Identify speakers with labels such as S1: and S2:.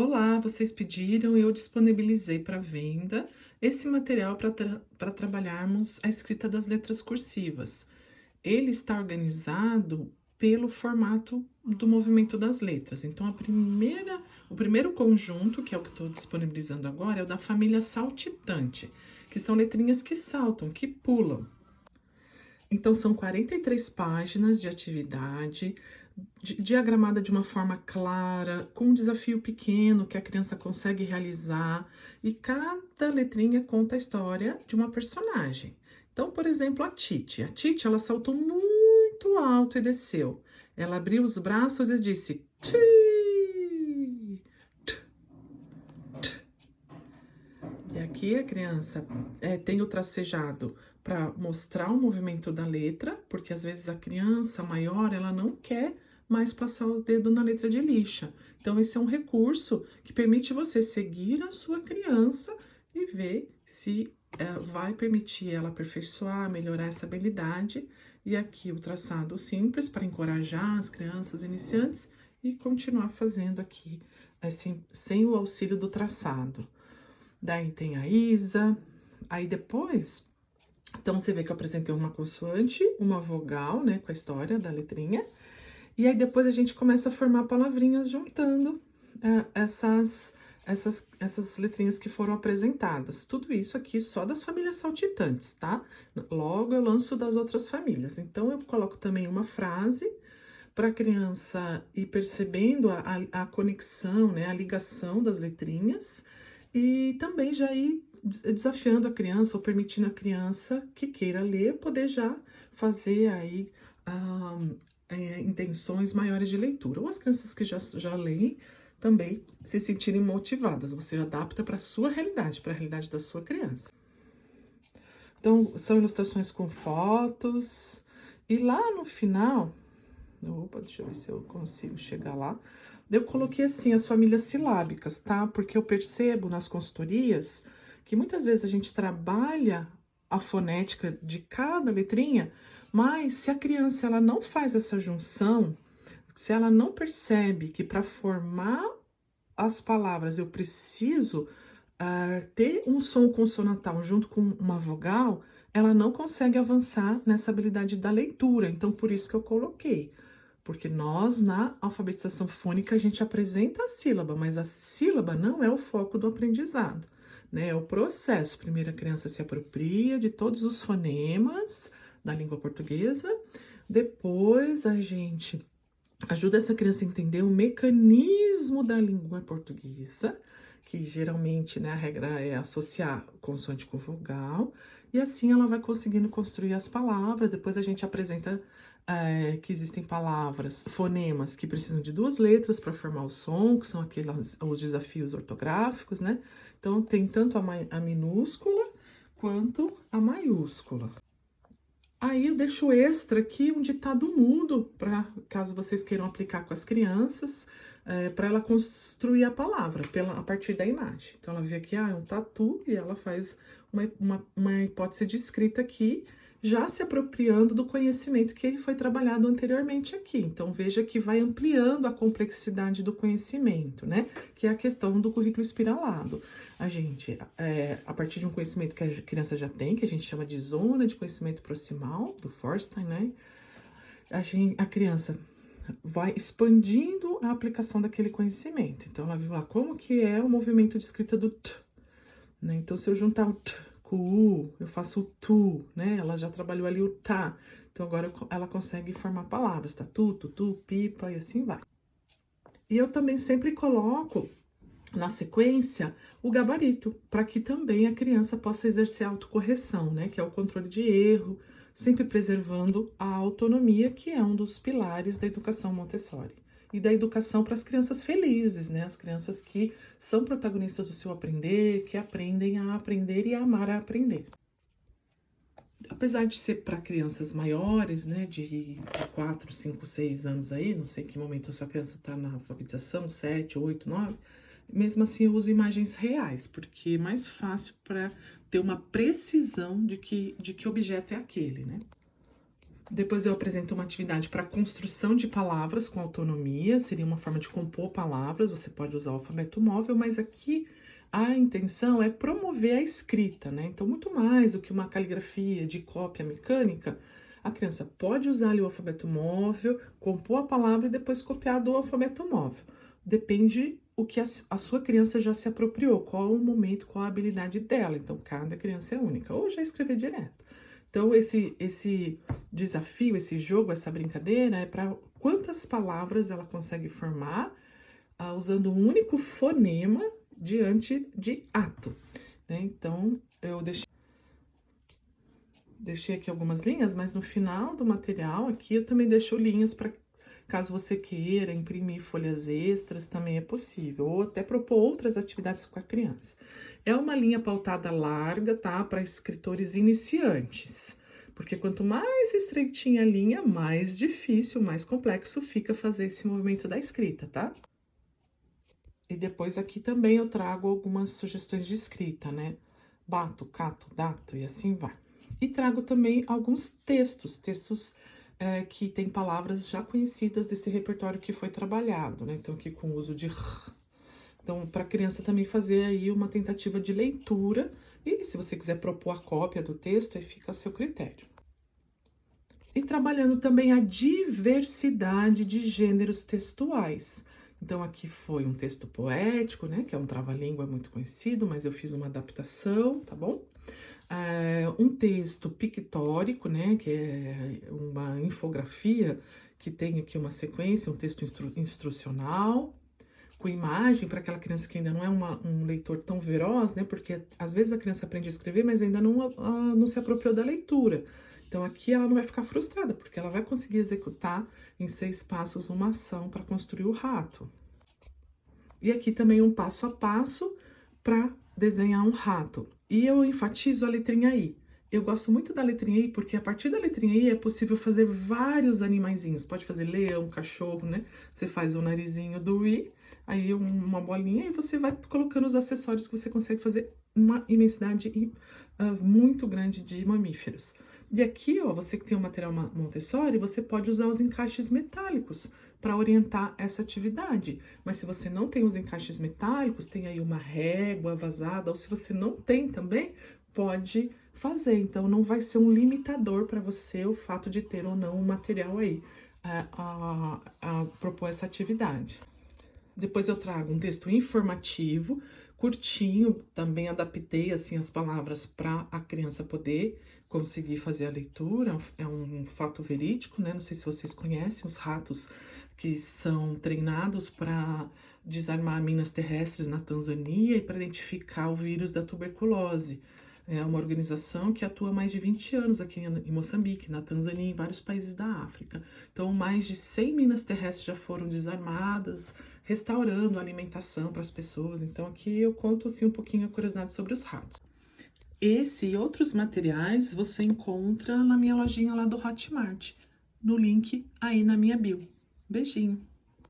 S1: Olá, vocês pediram e eu disponibilizei para venda esse material para trabalharmos a escrita das letras cursivas. Ele está organizado pelo formato do movimento das letras. Então, o primeiro conjunto, que é o que estou disponibilizando agora, é o da família saltitante, que são letrinhas que saltam, que pulam. Então, são 43 páginas de atividade, diagramada de uma forma clara, com um desafio pequeno que a criança consegue realizar, e cada letrinha conta a história de uma personagem. Então, por exemplo, a Titi. A Titi, ela saltou muito alto e desceu. Ela abriu os braços e disse: Ti! E aqui a criança tem o tracejado para mostrar o movimento da letra, porque às vezes a criança maior ela não quer mais passar o dedo na letra de lixa. Então, esse é um recurso que permite você seguir a sua criança e ver se vai permitir ela aperfeiçoar, melhorar essa habilidade. E aqui o traçado simples para encorajar as crianças iniciantes e continuar fazendo aqui assim, sem o auxílio do traçado. Daí tem a Isa. Aí depois, então você vê que eu apresentei uma consoante, uma vogal, né, com a história da letrinha. E aí depois a gente começa a formar palavrinhas juntando essas letrinhas que foram apresentadas. Tudo isso aqui só das famílias saltitantes, tá? Logo eu lanço das outras famílias. Então eu coloco também uma frase para a criança ir percebendo a conexão, né, a ligação das letrinhas, e também já ir desafiando a criança ou permitindo a criança que queira ler poder já fazer aí intenções maiores de leitura. Ou as crianças que já leem também se sentirem motivadas. Você adapta para a sua realidade, para a realidade da sua criança. Então, são ilustrações com fotos. E lá no final, opa, deixa eu ver se eu consigo chegar lá. Eu coloquei assim as famílias silábicas, tá? Porque eu percebo nas consultorias que muitas vezes a gente trabalha a fonética de cada letrinha, mas se a criança ela não faz essa junção, se ela não percebe que para formar as palavras eu preciso ter um som consonantal junto com uma vogal, ela não consegue avançar nessa habilidade da leitura. Então, por isso que eu coloquei. Porque nós, na alfabetização fônica, a gente apresenta a sílaba, mas a sílaba não é o foco do aprendizado, né? É o processo. Primeiro a criança se apropria de todos os fonemas da língua portuguesa, depois a gente ajuda essa criança a entender o mecanismo da língua portuguesa, que geralmente, né, a regra é associar consoante com vogal, e assim ela vai conseguindo construir as palavras. Depois a gente apresenta que existem palavras, fonemas que precisam de duas letras para formar o som, que são aqueles os desafios ortográficos, né? Então tem tanto a minúscula quanto a maiúscula. Aí eu deixo extra aqui um ditado mudo, para caso vocês queiram aplicar com as crianças, para ela construir a palavra a partir da imagem. Então ela vê aqui, é um tatu, e ela faz uma hipótese de escrita aqui, já se apropriando do conhecimento que foi trabalhado anteriormente aqui. Então veja que vai ampliando a complexidade do conhecimento, né? Que é a questão do currículo espiralado. A gente, a partir de um conhecimento que a criança já tem, que a gente chama de zona de conhecimento proximal, do Forstein, né? A criança vai expandindo a aplicação daquele conhecimento. Então, ela viu lá como que é o movimento de escrita do T, né? Então, se eu juntar o T com o U, eu faço o TU, né? Ela já trabalhou ali o tá. Então, agora ela consegue formar palavras, tatu, tutu, pipa e assim vai. E eu também sempre coloco na sequência o gabarito, para que também a criança possa exercer a autocorreção, né? Que é o controle de erro, sempre preservando a autonomia, que é um dos pilares da educação Montessori. E da educação para as crianças felizes, né? As crianças que são protagonistas do seu aprender, que aprendem a aprender e a amar a aprender. Apesar de ser para crianças maiores, né, de 4, 5, 6 anos aí, não sei em que momento a sua criança está na alfabetização, 7, 8, 9, mesmo assim eu uso imagens reais, porque é mais fácil para ter uma precisão de que objeto é aquele, né? Depois eu apresento uma atividade para construção de palavras com autonomia, seria uma forma de compor palavras, você pode usar o alfabeto móvel, mas aqui a intenção é promover a escrita, né? Então, muito mais do que uma caligrafia de cópia mecânica, a criança pode usar ali o alfabeto móvel, compor a palavra e depois copiar do alfabeto móvel. Depende o que a sua criança já se apropriou, qual o momento, qual a habilidade dela. Então, cada criança é única. Ou já escrever direto. Então, esse desafio, esse jogo, essa brincadeira é para quantas palavras ela consegue formar usando um único fonema diante de ato, né? Então, eu deixei aqui algumas linhas, mas no final do material aqui eu também deixo linhas para caso você queira imprimir folhas extras, também é possível, ou até propor outras atividades com a criança. É uma linha pautada larga, tá? Para escritores iniciantes, porque quanto mais estreitinha a linha, mais difícil, mais complexo fica fazer esse movimento da escrita, tá? E depois aqui também eu trago algumas sugestões de escrita, né? Bato, cato, dato e assim vai. E trago também alguns textos que têm palavras já conhecidas desse repertório que foi trabalhado, né? Então, aqui com o uso de r. Então, para a criança também fazer aí uma tentativa de leitura. E se você quiser propor a cópia do texto, aí fica a seu critério. E trabalhando também a diversidade de gêneros textuais. Então, aqui foi um texto poético, né? Que é um trava-língua muito conhecido, mas eu fiz uma adaptação, tá bom? Um texto pictórico, né, que é uma infografia que tem aqui uma sequência, um texto instrucional, com imagem para aquela criança que ainda não é um leitor tão veloz, né, porque às vezes a criança aprende a escrever, mas ainda não se apropriou da leitura. Então aqui ela não vai ficar frustrada, porque ela vai conseguir executar em 6 passos uma ação para construir o rato. E aqui também um passo a passo para desenhar um rato. E eu enfatizo a letrinha I. Eu gosto muito da letrinha I porque a partir da letrinha I é possível fazer vários animaizinhos. Pode fazer leão, cachorro, né? Você faz o narizinho do I, aí uma bolinha e você vai colocando os acessórios que você consegue fazer uma imensidade muito grande de mamíferos. E aqui, ó, você que tem o material Montessori, você pode usar os encaixes metálicos para orientar essa atividade. Mas se você não tem os encaixes metálicos, tem aí uma régua vazada, ou se você não tem também, pode fazer. Então, não vai ser um limitador para você o fato de ter ou não um material aí a propor essa atividade. Depois eu trago um texto informativo, curtinho, também adaptei assim as palavras para a criança poder conseguir fazer a leitura. É um fato verídico, né? Não sei se vocês conhecem os ratos que são treinados para desarmar minas terrestres na Tanzânia e para identificar o vírus da tuberculose. É uma organização que atua há mais de 20 anos aqui em Moçambique, na Tanzânia e em vários países da África. Então, mais de 100 minas terrestres já foram desarmadas, restaurando a alimentação para as pessoas. Então, aqui eu conto assim, um pouquinho a curiosidade sobre os ratos. Esse e outros materiais você encontra na minha lojinha lá do Hotmart, no link aí na minha bio. Beijinho!